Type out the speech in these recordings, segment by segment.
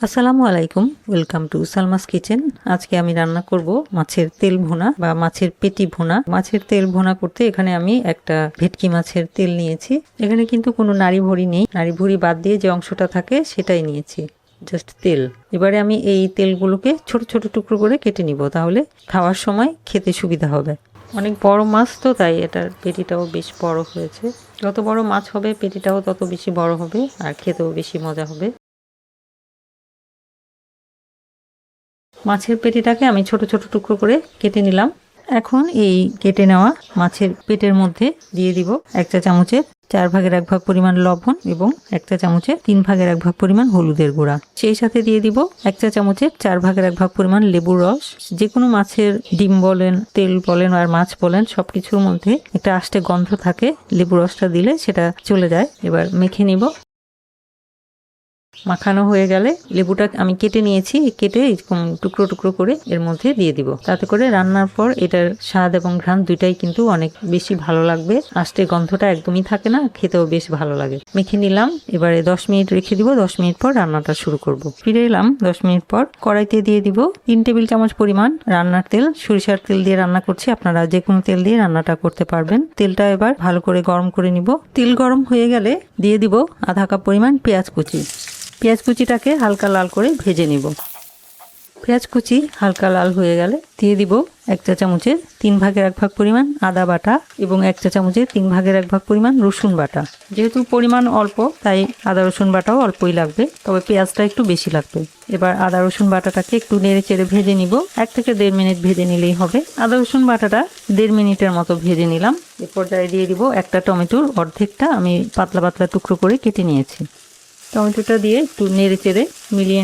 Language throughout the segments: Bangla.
আসসালামু আলাইকুম, ওয়েলকাম টু সালমাস কিচেন। আজকে আমি রান্না করব মাছের তেল ভুনা বা মাছের পেটি ভুনা। মাছের তেল ভুনা করতে এখানে আমি একটা ভেটকি মাছের তেল নিয়েছি। এখানে কিন্তু কোনো নাড়ি ভুড়ি নেই, নাড়ি ভুড়ি বাদ দিয়ে যে অংশটা থাকে সেটাই নিয়েছি, জাস্ট তেল। এবারে আমি এই তেলগুলোকে ছোট ছোট টুকরো করে কেটে নিব, তাহলে খাওয়ার সময় খেতে সুবিধা হবে। অনেক বড় মাছ তো, তাই এটার পেটিটাও বেশ বড় হয়েছে। যত বড় মাছ হবে পেটিটাও তত বেশি বড় হবে আর খেতেও বেশি মজা হবে। মাছের পেটিটাকে আমি ছোট ছোট টুকরো করে কেটে নিলাম। এখন এই কেটে নেওয়া মাছের পেটের মধ্যে দিয়ে দিব 1 চা চামচের 4 ভাগের 1 ভাগ পরিমাণ লবণ এবং 1 চা চামচের 3 ভাগের 1 ভাগ পরিমাণ হলুদের গুঁড়া। সেই সাথে দিয়ে দিব 1 চা চামচের 4 ভাগের 1 ভাগ পরিমাণ লেবুর রস। যে কোনো মাছের ডিম বলেন, তেল বলেন আর মাছ বলেন, সবকিছুর মধ্যে একটা আষ্টে গন্ধ থাকে, লেবুর রসটা দিলে সেটা চলে যায়। এবার মেখে নিব। মাখানো হয়ে গেলে লেবুটা আমি কেটে নিয়েছি, কেটে এরকম টুকরো টুকরো করে এর মধ্যে দিয়ে দিব। তাতে করে রান্নার পর এটার স্বাদ এবং ঘ্রাণ দুইটাই কিন্তু অনেক বেশি ভালো লাগবে। আস্তে গন্ধটা একদমই থাকে না, খেতেও বেশ ভালো লাগে। মেখে নিলাম। এবারে 10 মিনিট রেখে দিব। 10 মিনিট পর রান্নাটা শুরু করব। ফিরে এলাম 10 মিনিট পর। কড়াইতে দিয়ে দিব 3 টেবিল চামচ পরিমাণ রান্নার তেল। সরিষার তেল দিয়ে রান্না করছি, আপনারা যে কোনো তেল দিয়ে রান্নাটা করতে পারবেন। তেলটা এবার ভালো করে গরম করে নিব। তেল গরম হয়ে গেলে দিয়ে দিব আধা কাপ পরিমাণ পেঁয়াজ কুচি। পেঁয়াজ কুচিটাকে হালকা লাল করে ভেজে নিব। পেঁয়াজ কুচি হালকা লাল হয়ে গেলে দিয়ে দিব 1 চা চামচের 3 ভাগের 1 ভাগ পরিমাণ আদা বাটা এবং 1 চা চামচের 3 ভাগের 1 ভাগ পরিমাণ রসুন বাটা। যেহেতু পরিমাণ অল্প, তাই আদা রসুন বাটাও অল্পই লাগবে, তবে পেঁয়াজটা একটু বেশি লাগবে। এবার আদা রসুন বাটাটাকে একটু নেড়ে চেড়ে ভেজে নিব। 1 থেকে 1.5 মিনিট ভেজে নিলেই হবে। আদা রসুন বাটাটা 1.5 মিনিটের মতো ভেজে নিলাম। এ পর্যায়ে দিয়ে দিব একটা টমেটোর অর্ধেকটা আমি পাতলা পাতলা টুকরো করে কেটে নিয়েছি। টমেটোটা দিয়ে একটু নেড়ে চেড়ে মিলিয়ে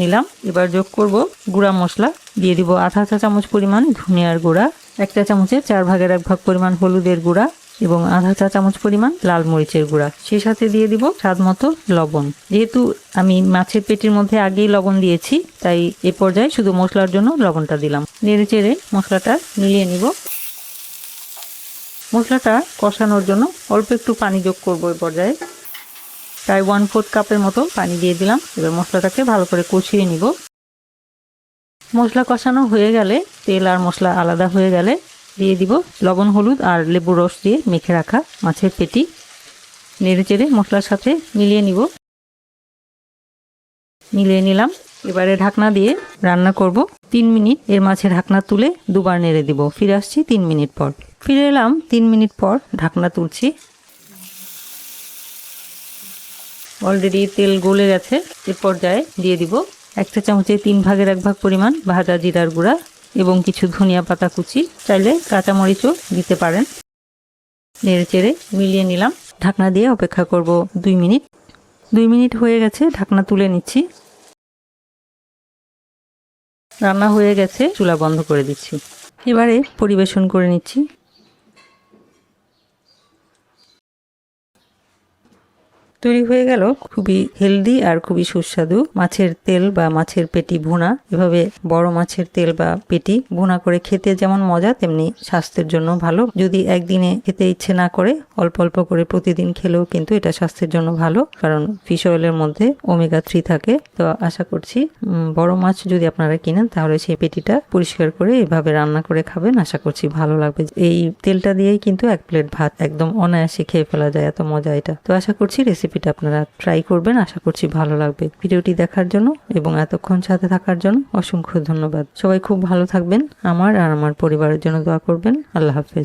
নিলাম। এবার যোগ করব গুঁড়া মশলা। দিয়ে দিব আধা চা চামচ পরিমাণ ধনিয়ার গুঁড়া, 1 চা চামচের 4 ভাগের 1 ভাগ পরিমাণ হলুদের গুঁড়া এবং আধা চা চামচ পরিমাণ লাল মরিচের গুঁড়া। সেই সাথে দিয়ে দিব স্বাদ মতো লবণ। যেহেতু আমি মাছের পেটির মধ্যে আগেই লবণ দিয়েছি, তাই এ পর্যায়ে শুধু মশলার জন্য লবণটা দিলাম। নেড়ে চেড়ে মশলাটা মিলিয়ে নিব। মশলাটা কষানোর জন্য অল্প একটু পানি যোগ করব। এ পর্যায়ে প্রায় 1/4 কাপের মতো পানি দিয়ে দিলাম। এবার মশলাটাকে ভালো করে কষিয়ে নিব। মশলা কষানো হয়ে গেলে, তেল আর মশলা আলাদা হয়ে গেলে দিয়ে দিব লবণ, হলুদ আর লেবুর রস দিয়ে মেখে রাখা মাছের পেটি। নেড়ে চেড়ে মশলার সাথে মিলিয়ে নিলাম। এবারে ঢাকনা দিয়ে রান্না করব 3 মিনিট। এর মাঝে ঢাকনা তুলে দুবার নেড়ে দিব। ফিরে আসছি 3 মিনিট পর। ফিরে এলাম 3 মিনিট পর। ঢাকনা তুলছি। অলরেডি তেল গলে গেছে। এর পর্যায়ে দিয়ে দিব 1 চা চামচের 3 ভাগের 1 ভাগ পরিমাণ ভাজা জিরার গুঁড়া এবং কিছু ধনিয়া পাতা কুচি। চাইলে কাঁচামরিচও দিতে পারেন। নেড়ে চেড়ে মিলিয়ে নিলাম। ঢাকনা দিয়ে অপেক্ষা করব 2 মিনিট। 2 মিনিট হয়ে গেছে, ঢাকনা তুলে নিচ্ছি। রান্না হয়ে গেছে, চুলা বন্ধ করে দিচ্ছি। এবারে পরিবেশন করে নিচ্ছি। তৈরি হয়ে গেল খুবই হেলদি আর খুবই সুস্বাদু মাছের তেল বা মাছের পেটি ভুনা। এভাবে বড় মাছের তেল বা পেটি ভুনা করে খেতে যেমন মজা, তেমনি স্বাস্থ্যের জন্য ভালো। যদি একদিনে খেতে ইচ্ছে না করে, অল্প অল্প করে প্রতিদিন খেলেও কিন্তু এটা স্বাস্থ্যের জন্য ভালো, কারণ ফিশ অয়েলের মধ্যে ওমেগা 3 থাকে। তো আশা করছি বড় মাছ যদি আপনারা কিনেন, তাহলে সেই পেটিটা পরিষ্কার করে এভাবে রান্না করে খাবেন। আশা করছি ভালো লাগবে। এই তেলটা দিয়েই কিন্তু 1 প্লেট ভাত একদম অনায়াসে খেয়ে ফেলা যায়, এত মজা এটা। তো আশা করছি রেসিপিটা আপনারা ট্রাই করবেন। আশা করছি ভালো লাগবে। ভিডিওটি দেখার জন্য এবং এতক্ষণ সাথে থাকার জন্য অসংখ্য ধন্যবাদ। সবাই খুব ভালো থাকবেন। আমার আর আমার পরিবারের জন্য দোয়া করবেন। আল্লাহ হাফেজ।